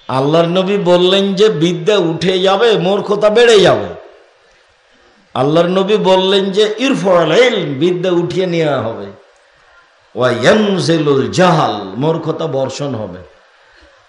আল্লাহর নবী বললেন যে বিদ্যা উঠে যাবে, মূর্খতা বেড়ে যাবে। আল্লাহর নবী বললেন যে ইরফাল ইলম, বিদ্যা উঠিয়ে নেওয়া হবে। ওয়া ইয়ানজিলুল জাহাল, মূর্খতা বর্ষণ হবে।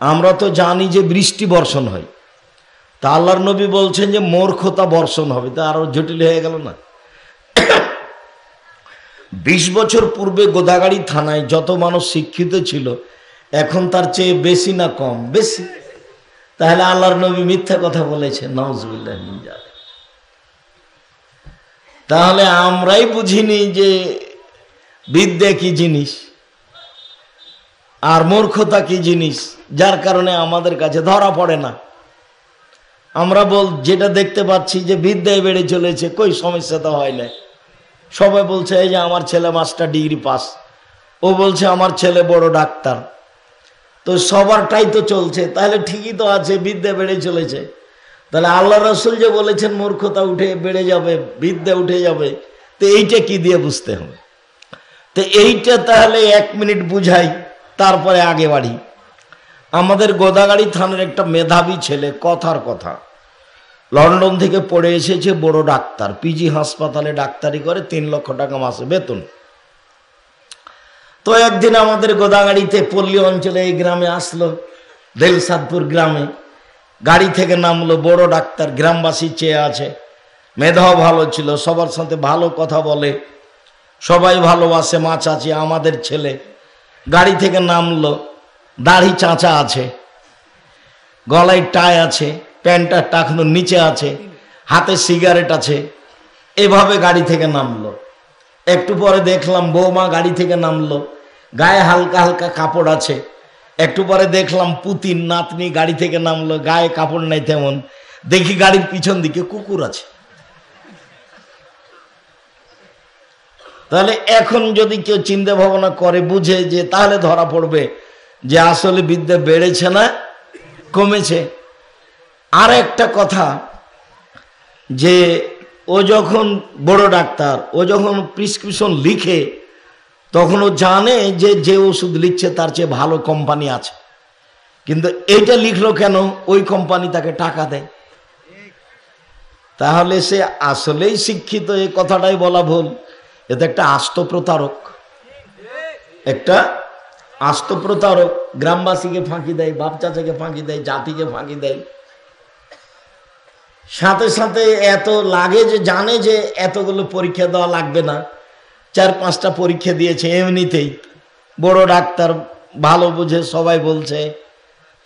আমরা তো জানি যে বৃষ্টি বর্ষণ হয়, তা আল্লাহর নবী বলছেন যে মূর্খতা বর্ষণ হবে, তা আরো জটিল হয়ে গেল না? 20 বছর পূর্বে গোদাগাড়ি থানায় যত মানুষ শিক্ষিত ছিল, এখন তার চেয়ে বেশি না কম? বেশি। তাহলে আল্লাহর নবী মিথ্যা কথা বলেছেন, নাউজুবিল্লাহ মিন যালিক। তাহলে আমরাই বুঝিনি যে বিদ্যা কি জিনিস আর মূর্খতা কি জিনিস, যার কারণে আমাদের কাছে ধরা পড়ে না। আমরা যেটা দেখতে পাচ্ছি যে বিদ্যায় বেড়ে চলেছে, কই সমস্যা তো হয় না। সবাই বলছে এই যে আমার ছেলে মাস্টার ডিগ্রি পাস, ও বলছে আমার ছেলে বড় ডাক্তার, তো সবারটাই তো চলছে, তাহলে ঠিকই তো আছে, বিদ্যা বেড়ে চলেছে। তাহলে আল্লাহ রাসূল যে বলেছেন মূর্খতা উঠে বেড়ে যাবে, বিদ্যা উঠে যাবে, তো এইটা কি দিয়ে বুঝতে হবে? তো এইটা তাহলে 1 মিনিট বুঝাই, তারপরে আগে বাড়ি। আমাদের গোদাগাড়ি থানার একটা মেধাবী ছেলে, কথার কথা, লন্ডন থেকে পড়ে এসেছে, বড় ডাক্তার, পিজি হাসপাতালে ডাক্তারি করে, 3 লক্ষ টাকা মাসে বেতন। তো একদিন আমাদের গোদাগাড়িতে পল্লী অঞ্চলে এই গ্রামে আসলো, দেলসাদপুর গ্রামে, গাড়ি থেকে নামলো, বড় ডাক্তার, গ্রামবাসী চেয়ে আছে, মেধাও ভালো ছিল, সবার সাথে ভালো কথা বলে, সবাই ভালোবাসে, মা চাচি আমাদের ছেলে। গাড়ি থেকে নামলো, দাড়ি চাঁচা আছে, গলায় টাই আছে, প্যান্টটা টাকনোর নিচে আছে, হাতে সিগারেট আছে, এভাবে গাড়ি থেকে নামলো। একটু পরে দেখলাম বৌমা গাড়ি থেকে নামলো, গায়ে হালকা হালকা কাপড় আছে। একটু পরে দেখলাম পুতিন নাতনি গাড়ি থেকে নামলো, গায়ে কাপড় নাই তেমন। দেখি গাড়ির পিছন দিকে কুকুর আছে। তাহলে এখন যদি কেউ চিন্তা ভাবনা করে, বুঝে, যে তাহলে ধরা পড়বে যে আসলে বিদ্যা বেড়েছে না কমেছে। আর একটা কথা, যে ও যখন বড় ডাক্তার, ও যখন প্রেসক্রিপশন লিখে, তখন ও জানে যে যে ওষুধ লিখছে তার চেয়ে ভালো কোম্পানি আছে, কিন্তু এইটা লিখলো কেন? ওই কোম্পানি তাকে টাকা দেয়। তাহলে সে আসলেই শিক্ষিত, এই কথাটাই বলা ভুল। এটা একটা আস্ত প্রতারক, একটা আস্ত প্রতারক। গ্রামবাসীকে ফাঁকি দেয়, বাপ চাচাকে ফাঁকি দেয়, জাতিকে ফাঁকি দেয়। সাথে সাথে এত লাগে যে জানে যে এতগুলো পরীক্ষা দেওয়া লাগবে না, 4-5টা পরীক্ষা দিয়েছে এমনিতেই। বড় ডাক্তার, ভালো বুঝে, সবাই বলছে,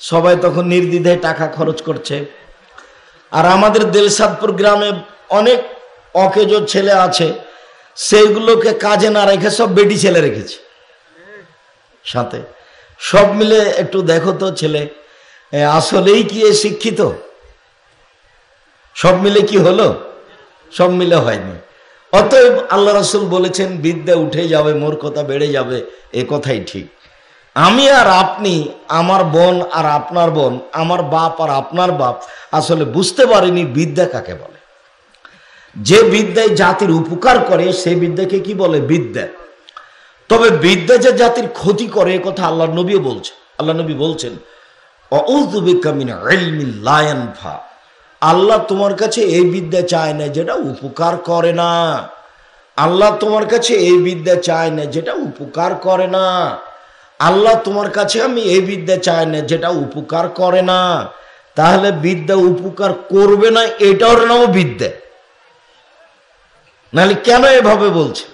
সবাই তখন নির্দ্বিধায় টাকা খরচ করছে। আর আমাদের দেলসাদপুর গ্রামে অনেক অকেজো ছেলে আছে, সেইগুলোকে কাজে না রেখে সব বেটি ছেলে রেখেছে সাথে। সব মিলে একটু দেখো তো ছেলে আসলেই কি শিক্ষিত? সব মিলে কি হলো? সব মিলে হয়নি। অতএব আল্লাহ রাসূল বলেছেন বিদ্যা উঠে যাবে, মূর্খতা বেড়ে যাবে, এ কথাই ঠিক। আমি আর আপনি, আমার বোন আর আপনার বোন, আমার বাপ আর আপনার বাপ আসলে বুঝতে পারিনি বিদ্যা কাকে বলে। যে বিদ্যায় জাতির উপকার করে সেই বিদ্যাকে কি বলে? বিদ্যা। তবে বিদ্যা যে জাতির ক্ষতি করে, এ কথা আল্লাহ নবীও বলছেন। আল্লাহ নবী বলছেন আউযু বিকা মিন ইলমিন লা ইয়ানফা, আল্লাহ তোমার কাছে এই বিদ্যা চায় না যেটা উপকার করে না। আল্লাহ তোমার কাছে এই বিদ্যা চায় না যেটা উপকার করে না। আল্লাহ তোমার কাছে আমি এই বিদ্যা চাই না যেটা উপকার করে না। তাহলে বিদ্যা উপকার করবে না, এটার নাম বিদ্যা। নাহলে কেন এভাবে বলছে?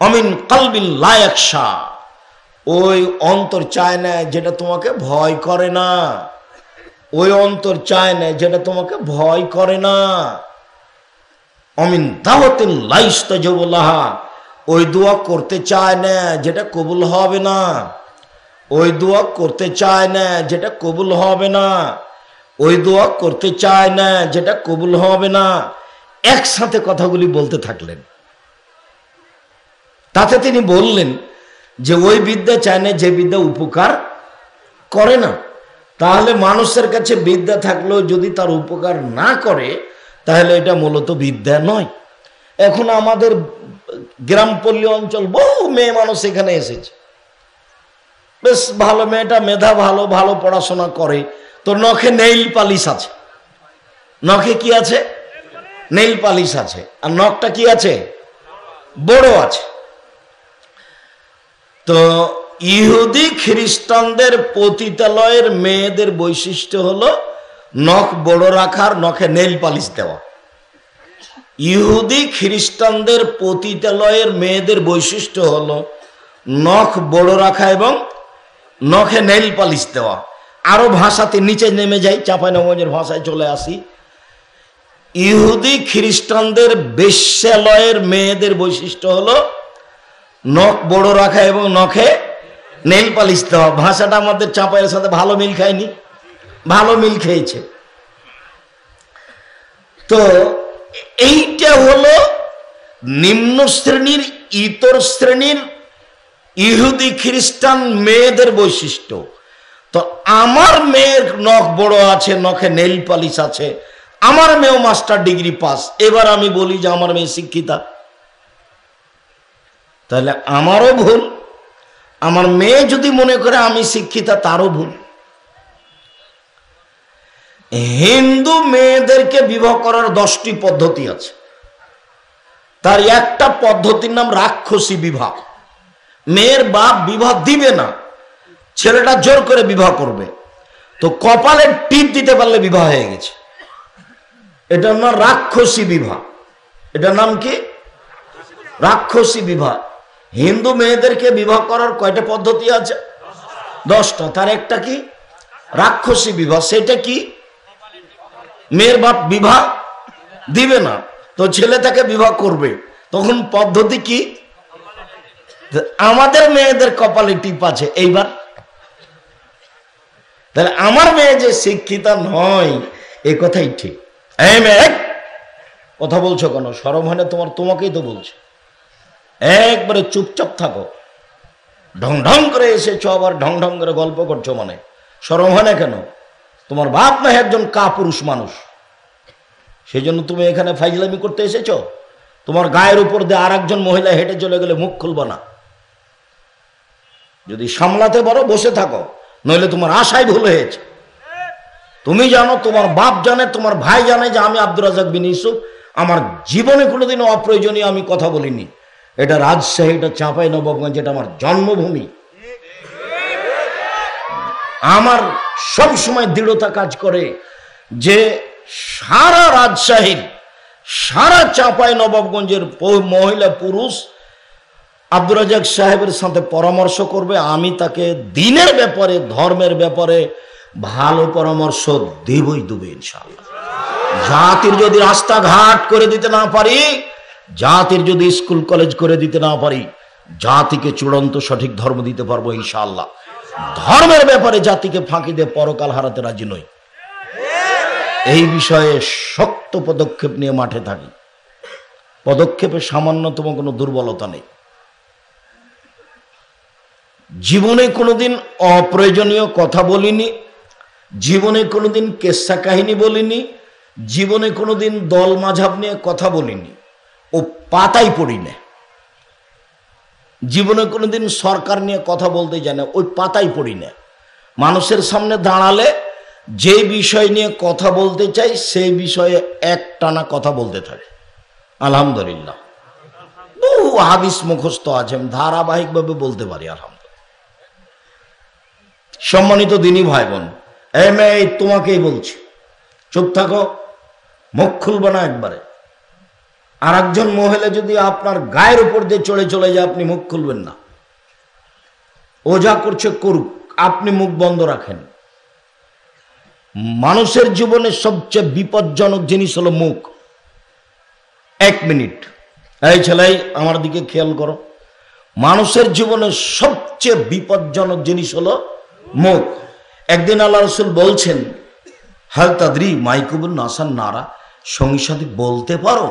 অমিন কালবিন লা ইয়াখশা, ওই অন্তর চায় না যেটা তোমাকে ভয় করে না। ওই অন্তর চায় না যেটা তোমাকে ভয় করে না। অমিন দাওয়াতিন লা ইস্তাজাবু লাহা, ওই দোয়া করতে চায় না যেটা কবুল হবে না। ওই দোয়া করতে চায় না যেটা কবুল হবে না। ওই দোয়া করতে চায় না যেটা কবুল হবে না। একসাথে কথাগুলি বলতে থাকলেন। তাতে তিনি বললেন যে ওই বিদ্যা চায় না যে বিদ্যা উপকার করে না। তাহলে মানুষের কাছে বিদ্যা থাকলেও যদি তার উপকার না করে, তাহলে এটা মূলত বিদ্যা নয়। এখন আমাদের গ্রাম পল্লী অঞ্চল বহু মেয়ে মানুষ এখানে এসেছে, বেশ ভালো মেয়েটা, মেধা ভালো, ভালো পড়াশোনা করে, তো নখে নেইল পালিশ আছে। নখে কি আছে? নেইল পালিশ আছে। আর নখটা কি আছে? বড় আছে। তো ইহুদি খ্রিস্টানদের পতিতালয়ের মেয়েদের বৈশিষ্ট্য হলো নখ বড় রাখার, নখে নেইল পালিশ দেওয়া। ইহুদি খ্রিস্টানদের পতিতালয়ের মেয়েদের বৈশিষ্ট্য হলো নখ বড় রাখা এবং নখে নেইল পালিশ দেওয়া। আরো ভাষাতে নিচে নেমে যাই, চাঁপাইনবাবগঞ্জের ভাষায় চলে আসি। ইহুদি খ্রিস্টানদের বেশ্যালয়ের মেয়েদের বৈশিষ্ট্য হলো নখ বড় রাখা এবং নখে নেইল পালিশ দেওয়া। ভাষাটা আমাদের চাঁপাইয়ের সাথে ভালো মিল খায়নি, ভালো মিল খেয়েছে। তো এইটা হলো নিম্ন শ্রেণীর, ইতর শ্রেণীর ইহুদি খ্রিস্টান মেয়েদের বৈশিষ্ট্য। তো আমার মেয়ের নখ বড় আছে, নখে নেইল পালিশ আছে, আমার মেয়েও মাস্টার ডিগ্রি পাস। এবার আমি বলি যে আমার মেয়ে শিক্ষিতা, তাহলে আমারও ভুল। আমার মেয়ে যদি মনে করে আমি শিক্ষিতা, তারও ভুল। হিন্দু মেয়েদেরকে বিবাহ করার 10টি পদ্ধতি আছে। তার একটা পদ্ধতির নাম রাক্ষসী বিবাহ। মেয়ের বাপ বিবাহ দিবে না, ছেলেটা জোর করে বিবাহ করবে। তো কপালে টিপ দিতে পারলে বিবাহ হয়ে গেছে। এটার নাম রাক্ষসী বিবাহ। এটার নাম কি? রাক্ষসী বিবাহ। হিন্দু মেয়েদেরকে বিবাহ করার কয়টা পদ্ধতি আছে? 10টা। তার একটা কি? রাক্ষসী বিবাহ। সেটা কি? মেয়ের বাপ বিবাহ দিবে না, তো ছেলে তাকে বিবাহ করবে। তখন পদ্ধতি কি? আমাদের মেয়েদের কপালে টিপ আছে। এইবার তাহলে আমার মেয়ে যে শিক্ষিতা নয়, এ কথাই ঠিক। এই মেয়ে, কথা বলছো কেন? শরম হয় না তোমার? তোমাকেই তো বলছে। একবারে চুপচাপ থাকো। ঢং ঢং করে এসেছো, আবার ঢং ঢং করে গল্প করছো, মানে শরম হয় না কেন? তোমার বাপ না একজন কাপুরুষ মানুষ, সেই জন্য তুমি এখানে ফাইজলামি করতে এসেছো? তোমার গায়ের উপর দিয়ে আর একজন মহিলা হেঁটে চলে গেলে মুখ খুলবা না। যদি সামলাতে পারো বসে থাকো, নইলে তোমার আশাই ভুল হয়েছে। তুমি জানো, তোমার বাপ জানে, তোমার ভাই জানে যে আমি আব্দুর রাজ্জাক বিন ইউসুফ আমার জীবনে কোনোদিনও অপ্রয়োজনীয় আমি কথা বলিনি। এটা রাজশাহী, এটা চাঁপাইনবাবগঞ্জ, এটা আমার জন্মভূমি। আমার সব সময় দৃঢ়তা কাজ করে যে সারা রাজশাহীর, সারা চাঁপাইনবাবগঞ্জের মহিলা পুরুষ আব্দুর রাজ্জাক সাহেবের সাথে পরামর্শ করবে। আমি তাকে দিনের ব্যাপারে, ধর্মের ব্যাপারে ভালো পরামর্শ দেবই দেবে ইনশাআল্লাহ। জাতির যদি রাস্তাঘাট করে দিতে না পারি, জাতির যদি স্কুল কলেজ করে দিতে না পারি, জাতিকে চূড়ান্ত সঠিক ধর্ম দিতে পারবো ইনশাআল্লাহ। ধর্মের ব্যাপারে জাতিকে ফাঁকি দিয়ে পরকাল হারাতে রাজি নই। এই বিষয়ে শক্ত পদক্ষেপ নিয়ে মাঠে থাকি। পদক্ষেপে সামান্যতম কোনো দুর্বলতা নেই। জীবনে কোনোদিন অপ্রয়োজনীয় কথা বলিনি, জীবনে কোনোদিন কেসা কাহিনী বলিনি, জীবনে কোনোদিন দল মাঝাব নিয়ে কথা বলিনি, ও পাতাই পড়ি না। জীবনে কোনোদিন সরকার নিয়ে কথা বলতে জানে, ওই পাতাই পড়ি না। মানুষের সামনে দাঁড়ালে যে বিষয় নিয়ে কথা বলতে চাই সেই বিষয়ে একটানা কথা বলতে থাকে। আলহামদুলিল্লাহ, বহু হাদিস মুখস্থ আছে, আমি ধারাবাহিকভাবে বলতে পারি আলহামদুলিল্লাহ। সম্মানিত দিনী ভাই বোন, এই মেয়ে তোমাকেই বলছি, চুপ থাকো, মুখ খুলবে না একবারে। আর একজন মহিলা যদি আপনার গায়ের উপর দিয়ে চড়ে চলে যায়, আপনি মুখ খুলবেন না। ও যা করছে করুক, আপনি মুখ বন্ধ রাখেন। মানুষের জীবনে সবচেয়ে বিপজ্জনক জিনিস হলো মুখ। 1 মিনিট, এই ছেলে আমার দিকে খেয়াল করো। মানুষের জীবনে সবচেয়ে বিপজ্জনক জিনিস হলো মুখ। একদিন আল্লাহ রাসূল বলছেন, হাল তাদরি মাইকুবুন নাসান নারা, সঙ্গী সাথী বলতে পারো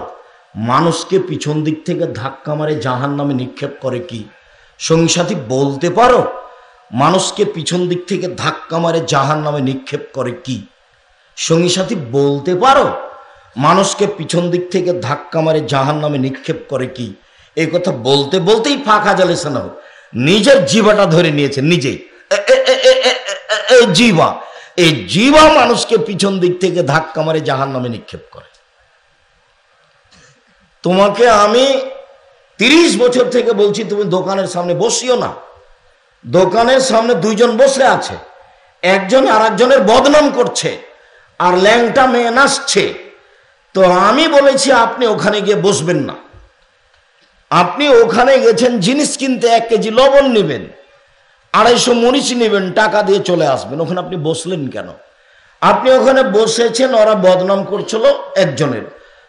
মানুষকে পিছন দিক থেকে ধাক্কা মারে জাহান্নামে নিক্ষেপ করে কি? সঙ্গী সাথী বলতে পারো মানুষকে পিছন দিক থেকে ধাক্কা মারে জাহান্নামে নিক্ষেপ করে কি? সঙ্গী সাথী বলতে পারো মানুষকে পিছন দিক থেকে ধাক্কা মারে জাহান্নামে নিক্ষেপ করে কি? এই কথা বলতে বলতেই ফাঁকা জালেসানো নিজের জিভাটা ধরে নিয়েছে নিজেই। জিবা, এই জিবা মানুষকে পিছন দিক থেকে ধাক্কা মারে জাহান্নামে নিক্ষেপ করে। তোমাকে আমি 30 বছর থেকে বলছি তুমি দোকানের সামনে বসিও না। দোকানের সামনে দুইজন বসে আছে, একজন আর একজনের বদনাম করছে আর ল্যাংটা মেয়ে নাচছে। তো আমি বলেছি আপনি ওখানে গিয়ে বসবেন না। আপনি ওখানে গেছেন জিনিস কিনতে, 1 কেজি লবণ নেবেন, 250 মরিচ নেবেন, টাকা দিয়ে চলে আসবেন। ওখানে আপনি বসলেন কেন? আপনি ওখানে বসেছেন, ওরা বদনাম করছিল একজনের,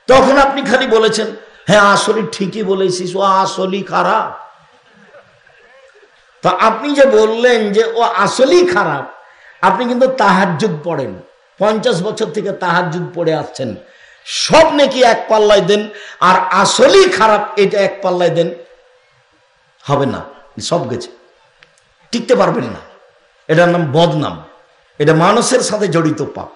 তখন আপনি খালি বলেছেন হ্যাঁ আসলে ঠিকই বলেছিস, ও আসলেই খারাপ। তা আপনি যে বললেন যে ও আসলেই খারাপ, আপনি কিন্তু তাহাজ্জুদ পড়েন, 50 বছর থেকে তাহাজ্জুদ পড়ে আসছেন, সব নাকি এক পাল্লায় দেন, আর আসলেই খারাপ এটা এক পাল্লায় দেন, হবে না, সব গেছে, টিকতে পারবেন না। এটার নাম বদনাম, এটা মানুষের সাথে জড়িত পাপ।